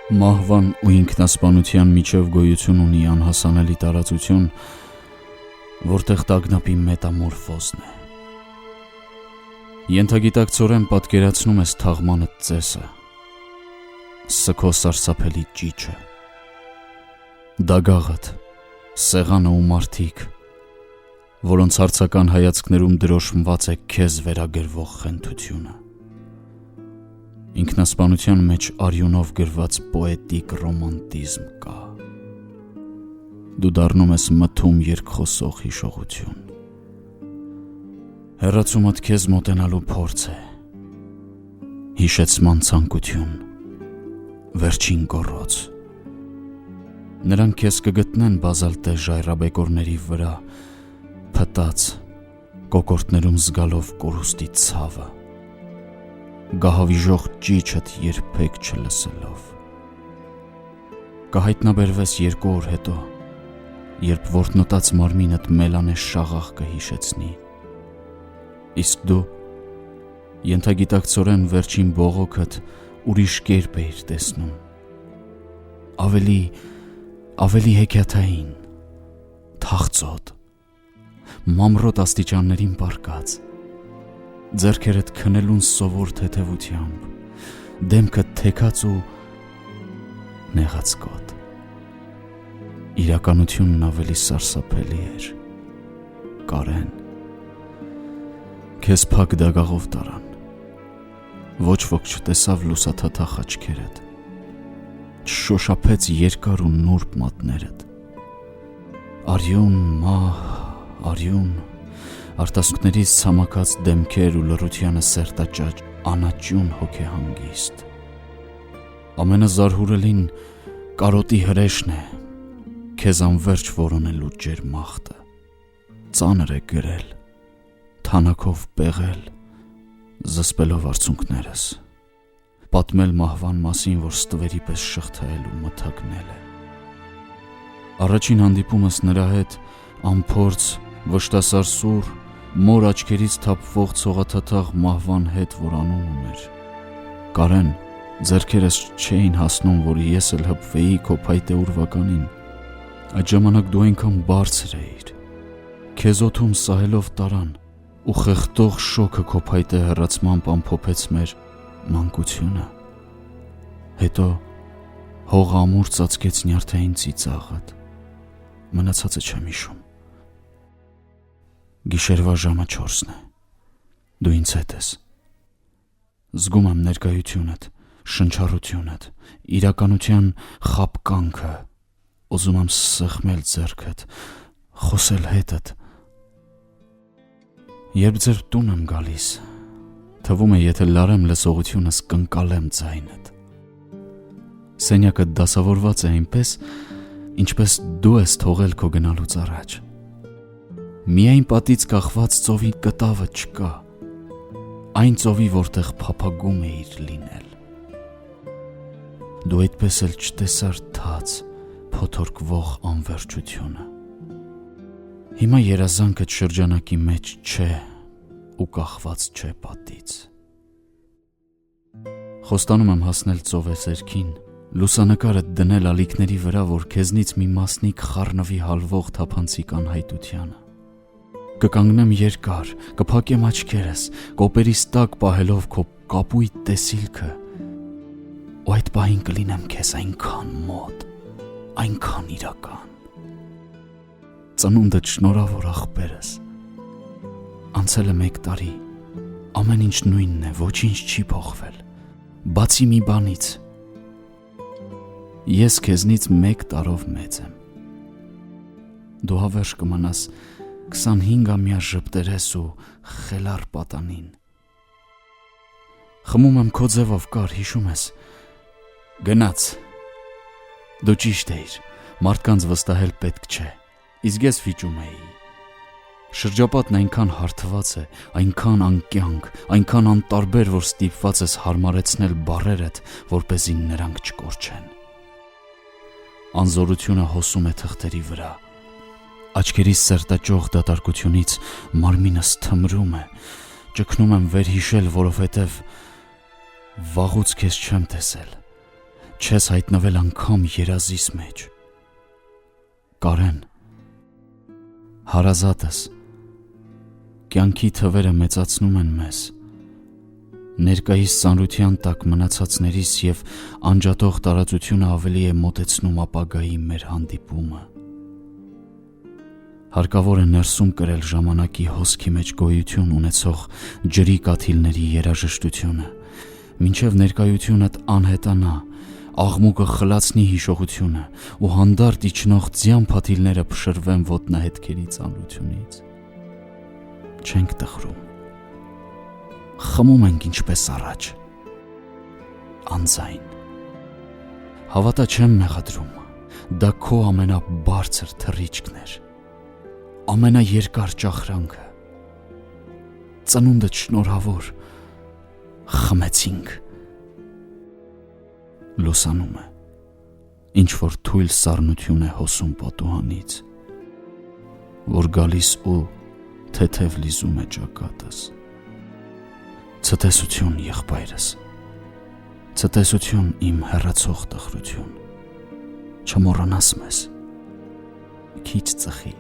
Մահվան ու ինքնասպանության միջև գոյություն ունի անհասանելի տարածություն, որտեղ տագնապի մետամորֆոզն է։ Ենթագիտակցորեն պատկերացնում ես թաղմանդ ծեսը, սքո սարսափելի ճիճը, դագաղդ, սեղանը ու մարդիկ, որոնց հարցական հայացքներում դրոշմված է քեզ վերագրվող խենթությունը։ Ինքնասպանության մեջ արյունով գրված պոետիկ ռոմանտիզմ կա։ Դու դառնում ես մթում երկխոսող հիշողություն։ Հեռացումդ քեզ մոտենալու փորձ է, հիշեցման ցանկություն, վերջին գոռոց։ Նրանք քեզ կգտնեն բազալտե ժայռաբեկորների վրա, փտած, կոկորտներում զգալով կորուստի ցավը, գահավիժող ճիճդ երբեք չլսելով։ Կհայտնաբերվես 2 օր հետո, երբ որտնոտած մարմինդ մելանե շաղախ կհիշեցնի, իսկ դու ենթագիտակցորեն վերջին բողոքդ ուրիշ կերպ էիր տեսնում, ավելի հեքիաթային, թախծոտ, մամռոտ աստիճաններին պառկած, ձեռքերդ քնելուն սովոր թեթևությամբ, դեմքդ թեքած ու նեղացկոտ։ Իրականությունն ավելի սարսափելի էր, Կարեն։ Քեզ փակ դագաղով տարան, ոչ ոք չտեսավ լուսաթաթախ աչքերդ, չշոշափեց երկար ու նուրբ մատներդ, արյուն, մահ, արյուն, արտասուքներից ցամաքած դեմքեր ու լռությանը սերտաճաճ անաճյուն հոգեհանգիստ։ Ամենազարհուրելին կարոտի հրեշն է, քեզ անվերջ որոնելու ջերմախտը, ծանր է գրել, թանաքով պեղել, զսպելով արցունքներս, պատմել մահվան մասին, որ ստվերի պես շղթայել ու մթագնել է։ Առաջին հանդիպումս նրա հետ անփորձ, վշտասար սուր, մոր աչքերից թափվող ցողաթաթախ մահվան հետ, որ անուն ուներ։ Կարեն, ձեռքերս չէին հասնում, որ ես էլ հպվեի քո փայտե ուրվականին։ Այդ ժամանակ դու այնքան բարձր էիր, քեզ օդում սահելով տարան, ու խեղդող շոքը քո փայտե հեռացմամբ ամփոփեց մեր մանկությունը։ Հետո հողը ամուր ծածկեց նյարդային ծիծաղդ, մնացածը չեմ հիշում։ Գիշերվա ժամը 4-ն է, դու ինձ հետ ես։ Զգում եմ ներկայությունդ, շնչառությունդ, իրականության խաբկանքը, ուզում եմ սեղմել ձեռքդ, խոսել հետդ։ Երբ ձեր տուն եմ գալիս, թվում է, եթե լարեմ լսողությունս, կընկալեմ ձայնդ։ Սենյակը դասավորված է այնպես, ինչպես դու ես թողել քո գնալուց առաջ։ Միայն պատից կախված ծովի կտավը չկա, այն ծովի, որտեղ փափագում էիր լինել։ Դու այդպես էլ չտեսար թաց, փոթորկվող անվերջությունը։ Հիմա երազանքդ շրջանակի մեջ չէ ու կախված չէ պատից։ Խոստանում եմ հասնել ծովեսերքին, լուսանկարդ դնել ալիքների վրա, որ քեզնից մի մասնիկ խառնվի հալվող թափանցիկ անհայտությանը։ Կկանգնեմ երկար, կփակեմ աչքերս, կոպերիս տակ պահելով քո կապույտ տեսիլքը, ու այդ պահին կլինեմ քեզ այնքան մոտ, այնքան իրական։ Ծնունդդ շնորհավոր աղբերս։ Անցել է 1 տարի, ամեն ինչ նույնն է, ոչինչ չի փոխվել, բացի մի բանից։ Ես քեզնից 1 տարով մեծ եմ։ Դու հավերժ կմնաս 25-ամյա ժպտերես ու խելառ պատանին։ Խմում եմ քո ձևով, կար, հիշում ես։ Գնաց։ Դու ճիշտ էիր, մարդկանց վստահել պետք չէ, իսկ ես վիճում էի։ Շրջապատն այնքան հարթված է, այնքան անկյանք, այնքան անտարբեր, որ ստիպված ես հարմարեցնել բառերդ, որպեսզի նրանք չկորչեն։ Անզորությունը հոսում է թղթերի վրա, աչքերիս սերտաճող դատարկությունից մարմինս թմրում է, ճգնում եմ վերհիշել, որովհետև վաղուց քեզ չեմ տեսել, չես հայտնվել անգամ երազիս մեջ։ Կարեն, հարազատս, կյանքի թվերը մեծացնում են մեզ, ներկայիս ծանրության տակ մնացածներիս և անջատող տարածությունը ավելի է մոտեցնում ապագայի մեր հանդիպումը։ Հարկավոր է ներսում կրել ժամանակի հոսքի մեջ գոյություն ունեցող ջրի կաթիլների երաժշտությունը, մինչև ներկայությունդ անհետանա, աղմուկը խլացնի հիշողությունը ու հանդարտ իջնող ձյան փաթիլները փշրվեն ոտնահետքերի ծանրությունից։ Չենք տխրում, խմում ենք ինչպես առաջ, անձայն։ Հավատա չեմ մեղադրում, դա քո ամենաբարձր թռիչքն էր, ամենաերկար ճախրանքը, ծնունդդ շնորհավոր, խմեցինք։ Լուսանում է, ինչ-որ թույլ սառնություն է հոսում պատուհանից, որ գալիս ու թեթև լիզում է ճակատս։ Ցտեսություն, եղբայրս, ցտեսություն իմ հեռացող տխրություն, չմոռանաս մեզ, քիչ ծխի։